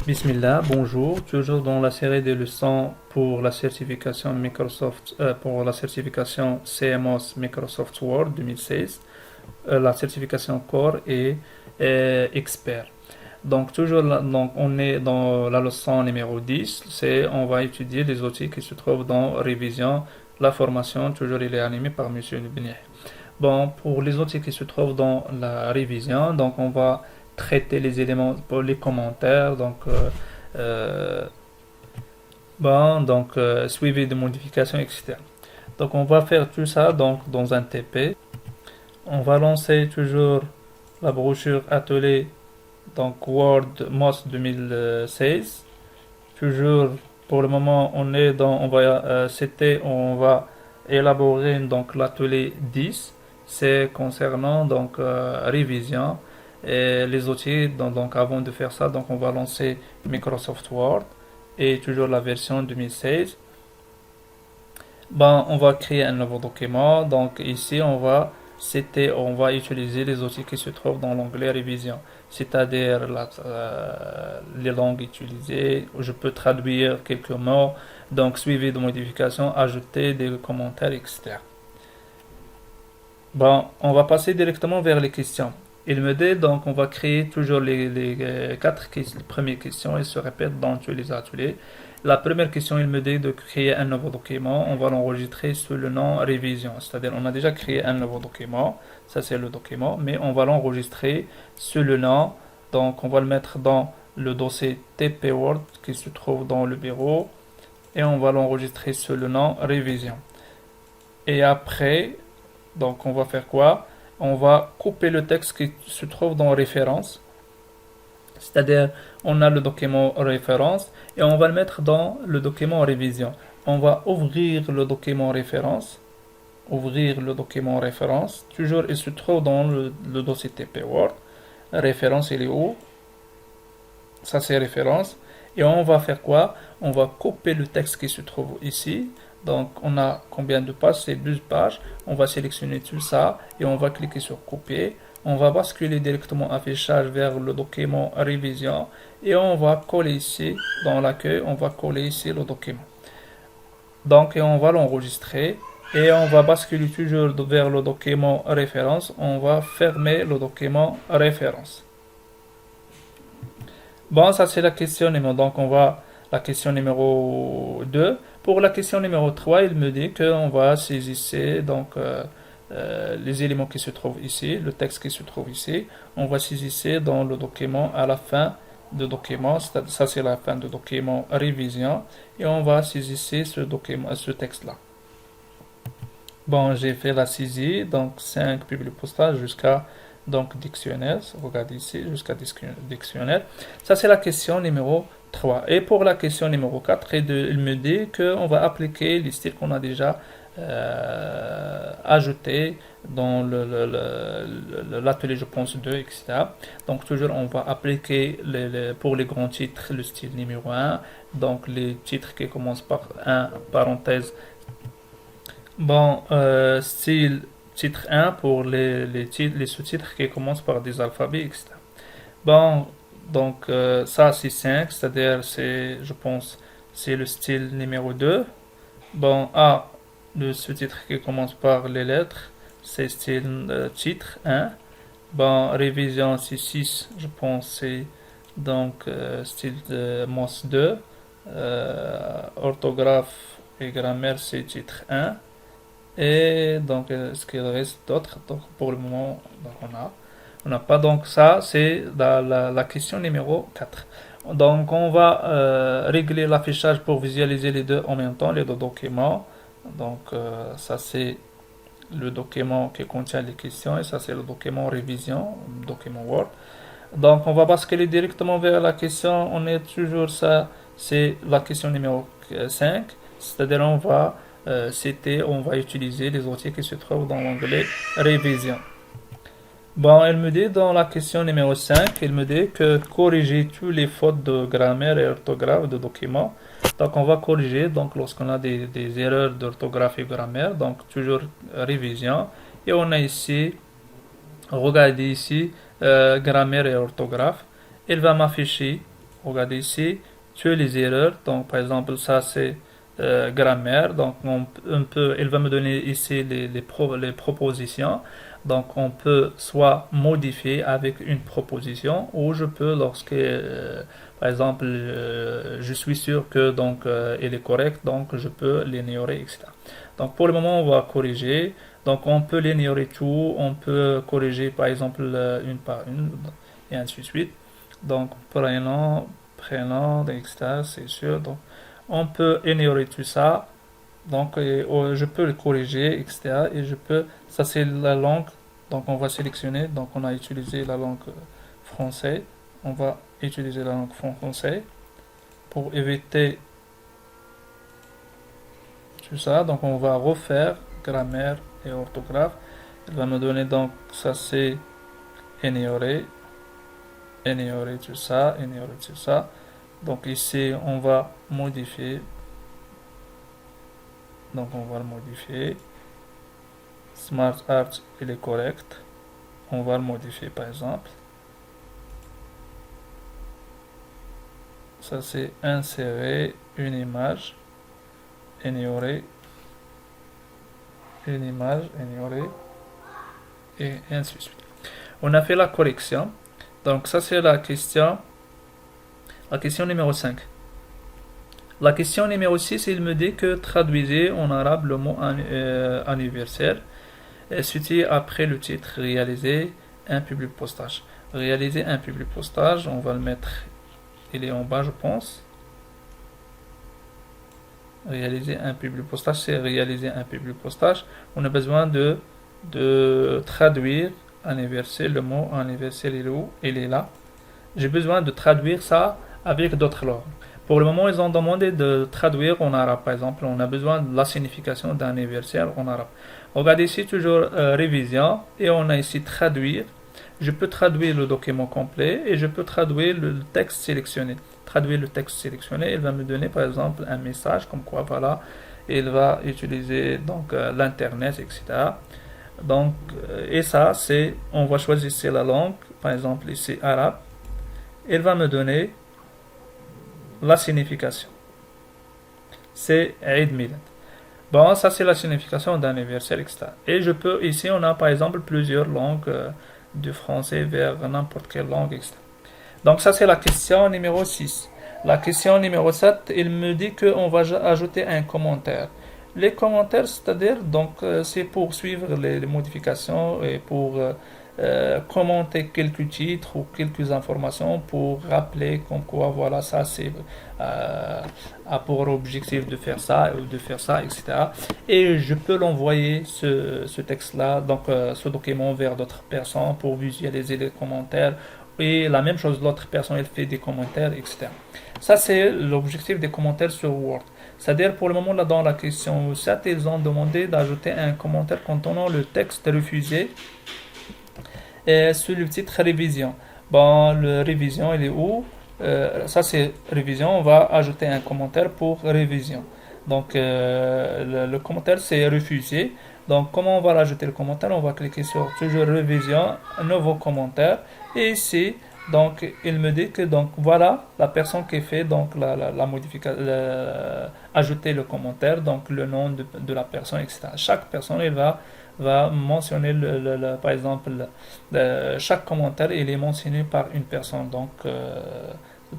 Bismillah, bonjour. Toujours dans la série des leçons pour la certification Microsoft, pour la certification CMOS Microsoft Word 2016, la certification Core et Expert. Donc toujours donc on est dans la leçon numéro 10, on va étudier les outils qui se trouvent dans Révision. La formation, toujours il est animé par Monsieur Nubni. Bon, pour les outils qui se trouvent dans la révision, donc on va traiter les éléments pour les commentaires, suivi de modifications, etc. Donc on va faire tout ça donc dans un TP. On va lancer toujours la brochure atelier donc Word MOS 2016. Toujours pour le moment on va élaborer donc l'atelier 10. C'est concernant donc révision et les outils. Donc avant de faire ça, donc on va lancer Microsoft Word et toujours la version 2016. On va créer un nouveau document. Donc ici on va utiliser les outils qui se trouvent dans l'onglet révision, c'est-à-dire les langues utilisées. Je peux traduire quelques mots, donc suivi de modifications, ajouter des commentaires, etc. On va passer directement vers les questions. Il me dit donc on va créer toujours les premières questions. Ils se répètent dans tous les ateliers. La première question, il me dit de créer un nouveau document. On va l'enregistrer sous le nom révision. C'est-à-dire, on a déjà créé un nouveau document. Ça, c'est le document. Mais on va l'enregistrer sous le nom. Donc, on va le mettre dans le dossier TP Word qui se trouve dans le bureau. Et on va l'enregistrer sous le nom révision. Et après, donc, on va faire quoi? On va couper le texte qui se trouve dans référence. C'est-à-dire, on a le document référence et on va le mettre dans le document révision. On va ouvrir le document référence. Ouvrir le document référence. Toujours, il se trouve dans le dossier TP Word. Référence, il est où? Ça, c'est référence. Et on va faire quoi? On va couper le texte qui se trouve ici. Donc, on a combien de pages? C'est 12 pages. On va sélectionner tout ça et on va cliquer sur couper. On va basculer directement affichage vers le document révision et on va coller ici dans l'accueil, on va coller ici le document. Donc, et on va l'enregistrer et on va basculer toujours vers le document référence. On va fermer le document référence. Ça c'est la question numéro. Donc, la question numéro 2. Pour la question numéro 3, il me dit qu'on va saisir les éléments qui se trouvent ici, le texte qui se trouve ici. On va saisir dans le document à la fin du document. Ça, c'est la fin du document révision. Et on va saisir ce texte-là. J'ai fait la saisie, donc 5 publipostage jusqu'à dictionnaire. Regardez ici, jusqu'à dictionnaire. Ça, c'est la question numéro 3. Et pour la question numéro 4, il me dit qu'on va appliquer les styles qu'on a déjà ajoutés dans l'atelier, je pense, 2, etc. Donc, toujours, on va appliquer pour les grands titres le style numéro 1. Donc, les titres qui commencent par 1, parenthèse. Style titre 1 pour les sous-titres qui commencent par des alphabets, etc. Ça c'est 5, c'est-à-dire je pense, c'est le style numéro 2. A, le sous-titre qui commence par les lettres, c'est style titre 1. Révision c'est 6, je pense, c'est style MOS 2. Orthographe et grammaire c'est titre 1. Et donc, ce qu'il reste d'autres, pour le moment, on n'a pas. Donc, ça, c'est la question numéro 4. Donc, on va régler l'affichage pour visualiser les deux en même temps, les deux documents. Donc, ça, c'est le document qui contient les questions et ça, c'est le document révision, document Word. Donc, on va basculer directement vers la question. On est toujours ça, c'est la question numéro 5. C'est-à-dire, on va utiliser les outils qui se trouvent dans l'onglet révision. Bon, elle me dit dans la question numéro 5, elle me dit que corriger toutes les fautes de grammaire et orthographe de documents. Donc, on va corriger donc lorsqu'on a des erreurs d'orthographe et grammaire. Donc, toujours révision. Et on a ici, regardez ici, grammaire et orthographe. Elle va m'afficher, regardez ici, toutes les erreurs. Donc, par exemple, ça c'est grammaire. Donc, on peut, elle va me donner ici les propositions. Donc, on peut soit modifier avec une proposition ou je peux, lorsque, par exemple, je suis sûr que donc elle est correcte, donc je peux l'ignorer, etc. Donc, pour le moment, on va corriger. Donc, on peut l'ignorer tout. On peut corriger, par exemple, une par une, et ainsi de suite. Donc, prénom, etc. C'est sûr. Donc, on peut ignorer tout ça. Donc, je peux le corriger, etc. Et je peux, ça c'est la langue. Donc, on va sélectionner. Donc, on a utilisé la langue française. On va utiliser la langue française pour éviter tout ça. Donc, on va refaire grammaire et orthographe. Il va me donner donc, ça c'est ignorer, ignorer tout ça. Donc, ici, on va modifier. Donc, on va le modifier. Smart Art, il est correct. On va le modifier par exemple. Ça c'est insérer une image, ignorer une image, ignorer et ainsi de suite. On a fait la correction. Donc ça c'est la question numéro 5. La question numéro 6, il me dit que traduisez en arabe le mot anniversaire. Suite après le titre, réaliser un public postage. Réaliser un public postage, on va le mettre, il est en bas je pense. Réaliser un public postage, c'est réaliser un public postage. On a besoin de traduire anniversaire, le mot anniversaire il est où? Il est là. J'ai besoin de traduire ça avec d'autres langues. Pour le moment, ils ont demandé de traduire en arabe. Par exemple, on a besoin de la signification d'anniversaire en arabe. Regardez ici, toujours révision. Et on a ici traduire. Je peux traduire le document complet et je peux traduire le texte sélectionné. Traduire le texte sélectionné, il va me donner par exemple un message comme quoi, voilà, il va utiliser donc l'internet, etc. Donc, et ça, c'est, on va choisir ici la langue, par exemple ici arabe. Il va me donner la signification. C'est Eid Milad. Bon, ça c'est la signification d'anniversaire, etc. Et je peux, ici on a par exemple plusieurs langues du français vers n'importe quelle langue, etc. Donc ça c'est la question numéro 6. La question numéro 7, il me dit qu'on va ajouter un commentaire. Les commentaires, c'est-à-dire, donc c'est pour suivre les modifications et pour commenter quelques titres ou quelques informations pour rappeler comme quoi, voilà, ça c'est a pour objectif de faire ça ou de faire ça, etc. Et je peux l'envoyer, ce texte-là, donc ce document vers d'autres personnes pour visualiser les commentaires. Et la même chose, l'autre personne, elle fait des commentaires, etc. Ça, c'est l'objectif des commentaires sur Word. C'est-à-dire, pour le moment, là, dans la question 7, ils ont demandé d'ajouter un commentaire contenant le texte refusé sur le titre révision. Bon, le révision, il est où? Ça, c'est révision. On va ajouter un commentaire pour révision. Donc, le commentaire, c'est refusé. Donc, comment on va rajouter le commentaire? On va cliquer sur toujours révision, un nouveau commentaire. Et ici, donc, il me dit que donc voilà la personne qui fait donc la modification, ajouter le commentaire, donc le nom de la personne, etc. Chaque personne, elle va mentionner par exemple chaque commentaire, il est mentionné par une personne. Donc,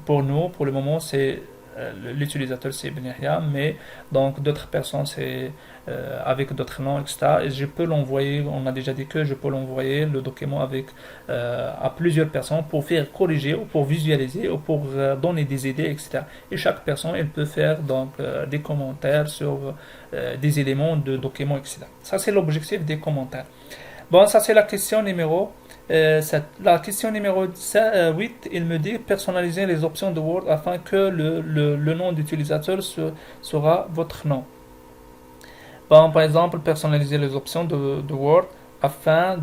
pour nous, pour le moment, c'est l'utilisateur c'est Ibn Yahya, mais donc d'autres personnes c'est avec d'autres noms, etc. Et je peux l'envoyer, on a déjà dit que je peux l'envoyer le document avec à plusieurs personnes pour faire corriger ou pour visualiser ou pour donner des idées, etc. Et chaque personne elle peut faire donc des commentaires sur des éléments de documents, etc. Ça c'est l'objectif des commentaires. Bon, ça c'est la question numéro la question numéro 8, il me dit personnaliser les options de Word afin que le nom d'utilisateur sera votre nom. Bon, par exemple, personnaliser les options de Word afin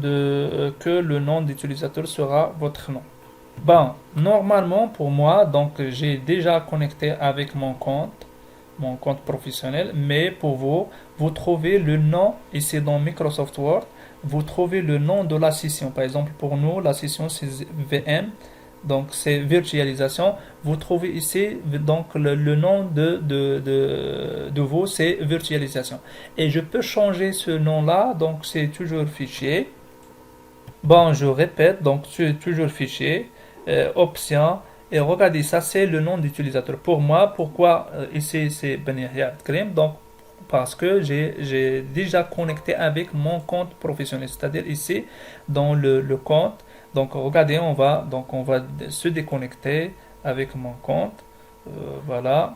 que le nom d'utilisateur sera votre nom. Bon, normalement pour moi, donc j'ai déjà connecté avec mon compte professionnel, mais pour vous, vous trouvez le nom ici dans Microsoft Word, vous trouvez le nom de la session. Par exemple, pour nous, la session c'est VM, donc c'est virtualisation. Vous trouvez ici donc le nom de vous, c'est virtualisation. Et je peux changer ce nom-là, donc c'est toujours fichier. Bon, je répète, donc c'est toujours fichier, option, et regardez, ça c'est le nom d'utilisateur. Pour moi, pourquoi ici c'est Benihya Krim? Donc, parce que j'ai déjà connecté avec mon compte professionnel, c'est-à-dire ici dans le compte. Donc, regardez, on va se déconnecter avec mon compte. Voilà,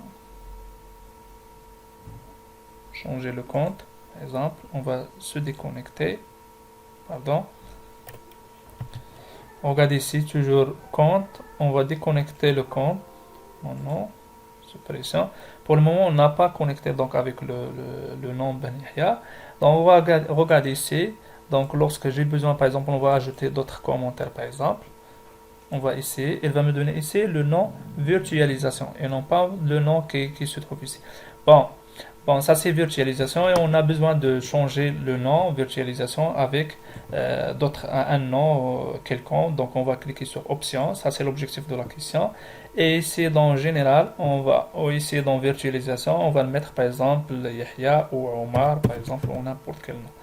changer le compte, par exemple, on va se déconnecter. Pardon. Regardez ici, toujours compte. On va déconnecter le compte. Non, suppression. Pour le moment, on n'a pas connecté donc avec le nom Benihya. Donc, on va regarder ici. Donc, lorsque j'ai besoin, par exemple, on va ajouter d'autres commentaires, par exemple. On va essayer. Il va me donner ici le nom virtualisation et non pas le nom qui se trouve ici. Bon, ça c'est virtualisation et on a besoin de changer le nom virtualisation avec un nom quelconque. Donc on va cliquer sur option, ça c'est l'objectif de la question. Et ici dans général, ici dans virtualisation, on va le mettre par exemple Yahya ou Omar par exemple ou n'importe quel nom.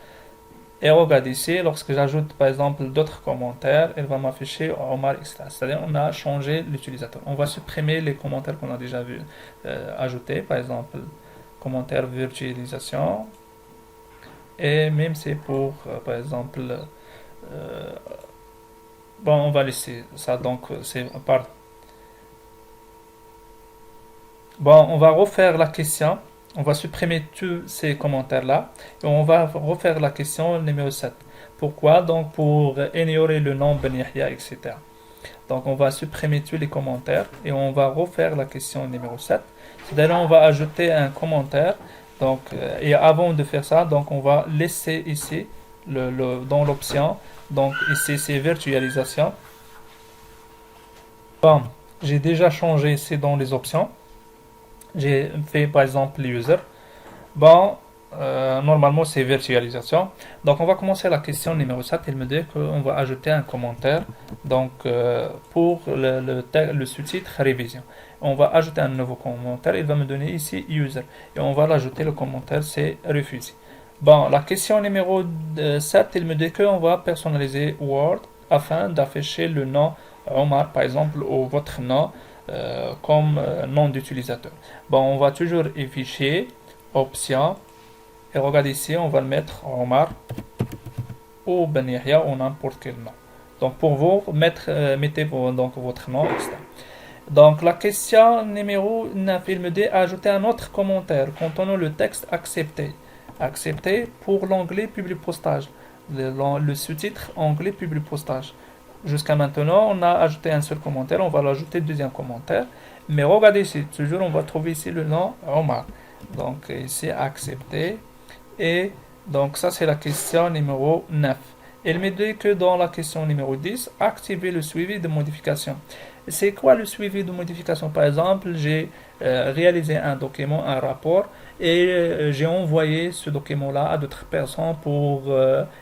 Et regarde ici, lorsque j'ajoute par exemple d'autres commentaires, elle va m'afficher Omar etc. C'est-à-dire on a changé l'utilisateur. On va supprimer les commentaires qu'on a déjà vu ajouter, par exemple commentaire virtualisation, et même c'est pour par exemple bon, on va laisser ça, donc c'est par bon, on va refaire la question, on va supprimer tous ces commentaires là et on va refaire la question numéro 7. Pourquoi? Donc pour ignorer le nom Benihya etc. Donc on va supprimer tous les commentaires et on va refaire la question numéro 7. C'est-à-dire on va ajouter un commentaire. Donc, et avant de faire ça, donc on va laisser ici dans l'option. Donc ici c'est virtualisation. Bon, j'ai déjà changé ici dans les options. J'ai fait par exemple user. Bon, normalement c'est virtualisation. Donc on va commencer la question numéro 7. Il me dit qu'on va ajouter un commentaire. Donc pour le sous-titre révision. On va ajouter un nouveau commentaire. Il va me donner ici user. Et on va l'ajouter, le commentaire c'est refusé. Bon, la question numéro 7, il me dit qu'on va personnaliser Word afin d'afficher le nom Omar par exemple ou votre nom comme nom d'utilisateur. Bon, on va toujours afficher option. Et regardez ici, on va le mettre Omar ou Benihya ou n'importe quel nom. Donc pour vous, mettez donc votre nom, etc. Donc la question numéro 9, il me dit ajouter un autre commentaire contenant le texte accepté. Accepté pour l'onglet public postage. Le sous-titre onglet public postage. Jusqu'à maintenant, on a ajouté un seul commentaire, on va l'ajouter deuxième commentaire. Mais regardez ici, toujours on va trouver ici le nom Omar. Donc ici accepté. Et donc ça c'est la question numéro 9. Il me dit que dans la question numéro 10, activer le suivi de modification. C'est quoi le suivi de modification? Par exemple, j'ai réalisé un document, un rapport, et j'ai envoyé ce document-là à d'autres personnes pour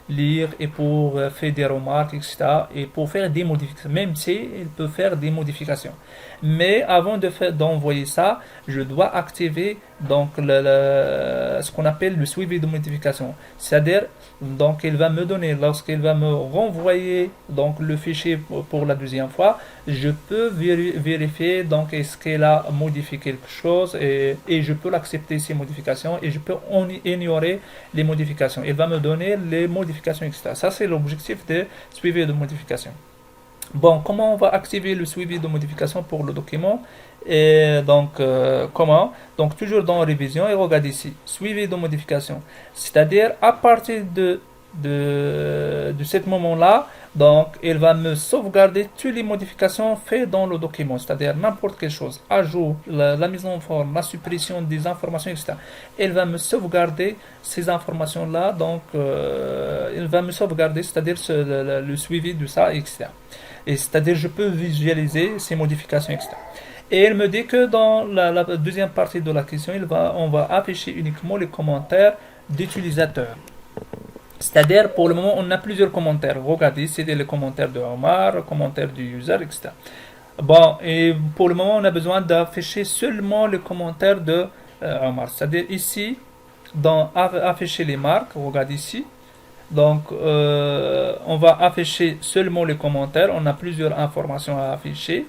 lire et pour faire des remarques, etc. Et pour faire des modifications, même si il peut faire des modifications. Mais avant d'envoyer ça, je dois activer donc ce qu'on appelle le suivi de modification. C'est-à-dire, donc il va me donner, lorsqu'il va me renvoyer donc le fichier pour la deuxième fois, je peux vérifier donc est-ce qu'il a modifié quelque chose et je peux l'accepter ces modifications et je peux ignorer les modifications. Il va me donner les modifications, etc. Ça c'est l'objectif de suivi de modification. Bon, comment on va activer le suivi de modification pour le document? Et donc, comment? Donc, toujours dans révision et regardez ici, suivi de modification. C'est-à-dire, à partir de de ce moment-là, donc il va me sauvegarder toutes les modifications faites dans le document, c'est-à-dire n'importe quelle chose, ajout, la mise en forme, la suppression des informations, etc. Il va me sauvegarder ces informations-là, donc il va me sauvegarder, c'est-à-dire le suivi de ça, etc. Et c'est-à-dire je peux visualiser ces modifications, etc. Et il me dit que dans la deuxième partie de la question, on va afficher uniquement les commentaires d'utilisateurs. C'est-à-dire, pour le moment, on a plusieurs commentaires. Regardez, c'est les commentaires de Omar, les commentaires du user, etc. Bon, et pour le moment, on a besoin d'afficher seulement les commentaires de Omar. C'est-à-dire, ici, dans afficher les marques, regardez ici. Donc, on va afficher seulement les commentaires. On a plusieurs informations à afficher.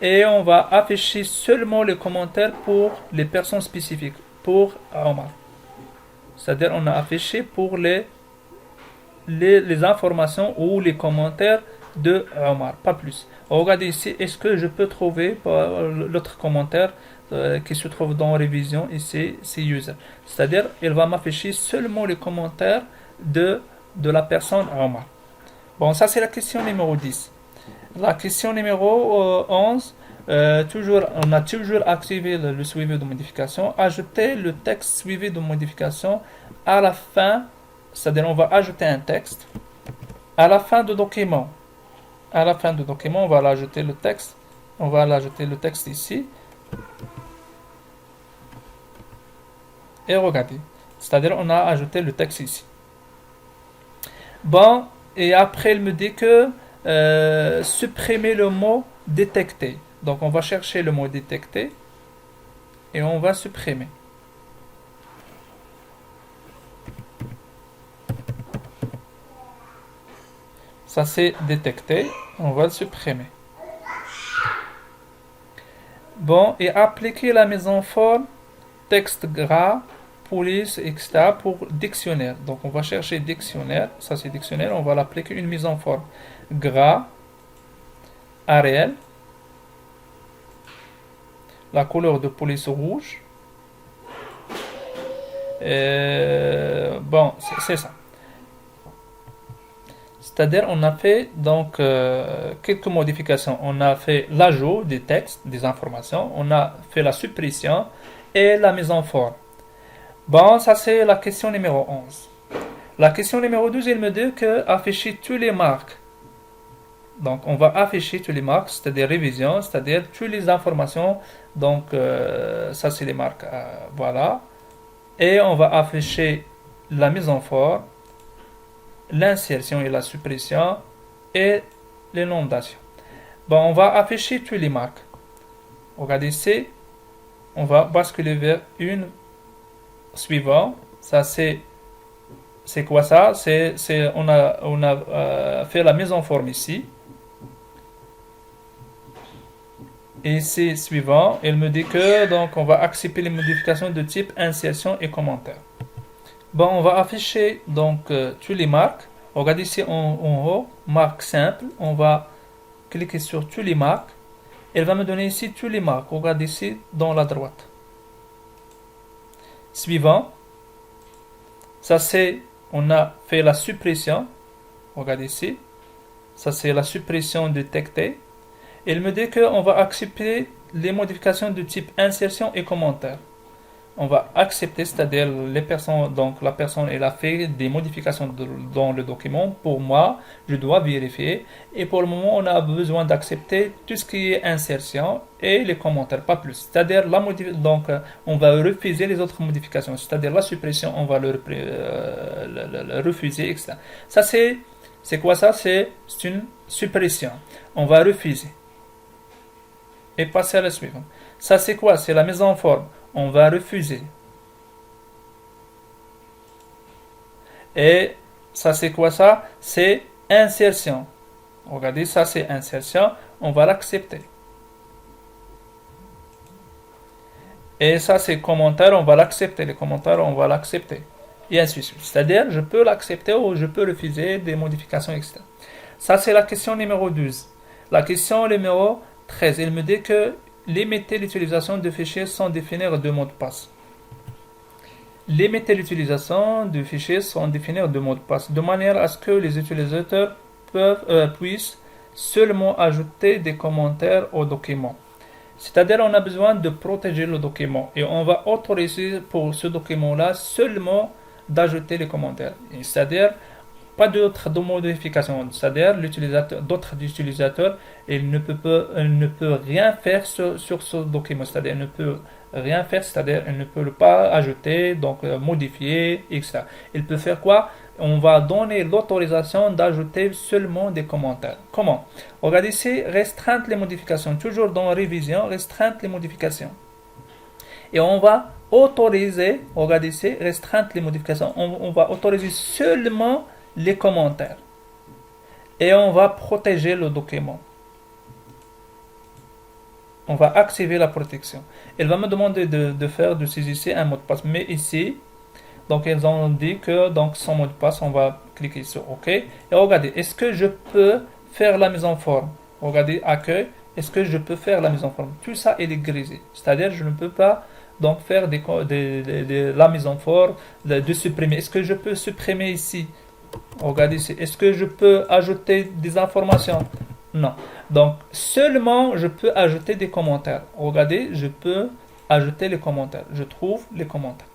Et on va afficher seulement les commentaires pour les personnes spécifiques, pour Omar. C'est-à-dire on a affiché pour les informations ou les commentaires de Omar, pas plus. Regardez ici, est-ce que je peux trouver l'autre commentaire qui se trouve dans révision ici, c'est user. C'est-à-dire il va m'afficher seulement les commentaires de la personne Omar. Bon, ça c'est la question numéro 10. La question numéro 11, on a toujours activé le suivi de modification. Ajouter le texte suivi de modification à la fin, c'est-à-dire on va ajouter un texte à la fin du document. À la fin du document, on va l'ajouter le texte. On va l'ajouter le texte ici. Et regardez. C'est-à-dire on a ajouté le texte ici. Bon, et après il me dit que supprimer le mot détecté. Donc on va chercher le mot détecté et on va supprimer. Ça c'est détecté, on va le supprimer. Bon, et appliquer la mise en forme texte gras, police, etc. pour dictionnaire. Donc on va chercher dictionnaire, ça c'est dictionnaire, on va l'appliquer une mise en forme gras, Arial, la couleur de police rouge. Bon, c'est ça. C'est-à-dire, on a fait donc quelques modifications. On a fait l'ajout des textes, des informations. On a fait la suppression et la mise en forme. Bon, ça c'est la question numéro 11. La question numéro 12, il me dit que afficher toutes les marques. Donc, on va afficher toutes les marques, c'est-à-dire révision, c'est-à-dire toutes les informations. Donc, ça c'est les marques. Voilà. Et on va afficher la mise en forme, l'insertion et la suppression et l'énondation. Bon, on va afficher toutes les marques. Regardez ici, on va basculer vers une suivante. Ça c'est quoi ça? On a fait la mise en forme ici. Et c'est suivant, il me dit que donc on va accepter les modifications de type insertion et commentaire. Bon, on va afficher donc toutes les marques. Regardez ici en haut, marque simple. On va cliquer sur toutes les marques. Elle va me donner ici toutes les marques. Regardez ici dans la droite. Suivant. Ça c'est, on a fait la suppression. Regardez ici. Ça c'est la suppression détectée. Il me dit qu'on va accepter les modifications de type insertion et commentaire. On va accepter, c'est-à-dire les personnes, donc la personne elle a fait des modifications dans le document. Pour moi, je dois vérifier. Et pour le moment, on a besoin d'accepter tout ce qui est insertion et les commentaires, pas plus. C'est-à-dire donc on va refuser les autres modifications. C'est-à-dire la suppression, on va le refuser, etc. Ça c'est quoi ça? C'est une suppression. On va refuser. Et passer à la suivante. Ça c'est quoi? C'est la mise en forme. On va refuser. Et ça c'est quoi ça? C'est insertion. Regardez, ça c'est insertion. On va l'accepter. Et ça c'est commentaire. On va l'accepter. Les commentaires, on va l'accepter. Et ainsi de suite. C'est-à-dire, je peux l'accepter ou je peux refuser des modifications, etc. Ça c'est la question numéro 12. La question numéro 13. Il me dit que limiter l'utilisation de fichiers sans définir de mot de passe. Limiter l'utilisation du fichier sans définir de mot de passe, de manière à ce que les utilisateurs puissent seulement ajouter des commentaires au document. C'est-à-dire on a besoin de protéger le document et on va autoriser pour ce document-là seulement d'ajouter les commentaires. C'est-à-dire pas d'autres modifications. C'est-à-dire d'autres utilisateurs, il ne peut rien faire sur ce document. C'est-à-dire il ne peut rien faire, c'est-à-dire il ne peut pas ajouter, donc modifier, etc. Il peut faire quoi? On va donner l'autorisation d'ajouter seulement des commentaires. Comment? Regardez ici, restreindre les modifications. Toujours dans révision, restreindre les modifications. Et on va autoriser, regardez ici, restreindre les modifications. On va autoriser seulement les commentaires. Et on va protéger le document. On va activer la protection. Elle va me demander de faire de saisir un mot de passe. Mais ici, donc ils ont dit que donc sans mot de passe, on va cliquer sur OK. Et regardez, est-ce que je peux faire la mise en forme? Regardez, accueil. Est-ce que je peux faire la mise en forme? Tout ça est grisé. C'est-à-dire je ne peux pas donc faire la mise en forme, de supprimer. Est-ce que je peux supprimer ici? Regardez ici. Est-ce que je peux ajouter des informations? Non. Donc, seulement je peux ajouter des commentaires. Regardez, je peux ajouter les commentaires. Je trouve les commentaires.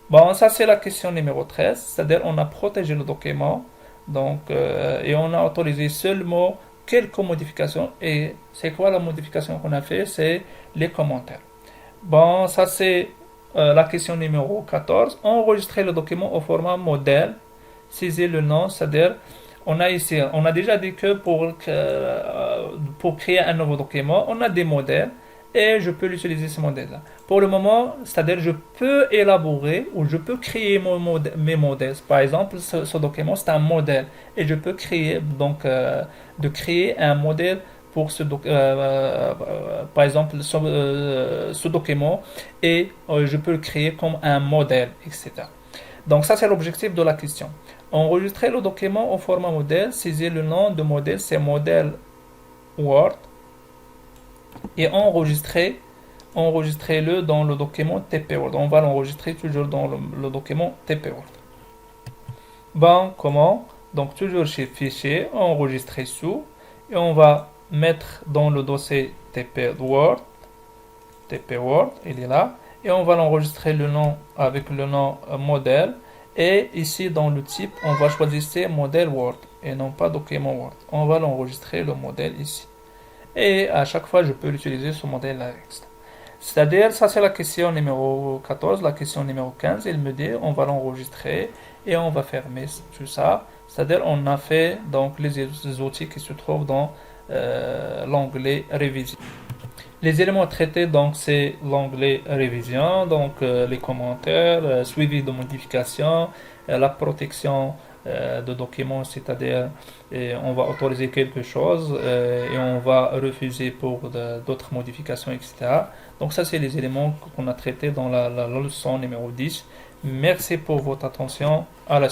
Bon, ça c'est la question numéro 13. C'est-à-dire on a protégé le document. Donc, et on a autorisé seulement quelques modifications. Et c'est quoi la modification qu'on a fait? C'est les commentaires. Bon, ça c'est la question numéro 14. Enregistrer le document au format modèle. Saisir le nom, c'est-à-dire on a déjà dit que pour créer un nouveau document, on a des modèles et je peux l'utiliser ce modèle-là. Pour le moment, c'est-à-dire je peux élaborer ou je peux créer mes modèles. Par exemple, ce document c'est un modèle et je peux créer de créer un modèle pour par exemple ce document et je peux le créer comme un modèle, etc. Donc ça c'est l'objectif de la question. Enregistrer le document au format modèle, saisir le nom de modèle, c'est modèle Word, et enregistrez-le dans le document TP Word. On va l'enregistrer toujours dans le document TP Word. Bon, comment? Donc toujours chez Fichier, enregistrer sous, et on va mettre dans le dossier TP Word, il est là, et on va l'enregistrer le nom avec le nom modèle. Et ici dans le type, on va choisir modèle Word et non pas document Word. On va l'enregistrer le modèle ici. Et à chaque fois, je peux l'utiliser ce modèle là. C'est-à-dire, ça c'est la question numéro 14. La question numéro 15, il me dit, on va l'enregistrer et on va fermer tout ça. C'est-à-dire, on a fait donc les outils qui se trouvent dans l'onglet révision. Les éléments traités, donc c'est l'onglet révision, donc les commentaires, suivi de modifications, la protection de documents, c'est-à-dire on va autoriser quelque chose et on va refuser pour d'autres modifications, etc. Donc ça c'est les éléments qu'on a traités dans la leçon numéro 10. Merci pour votre attention. À la suite.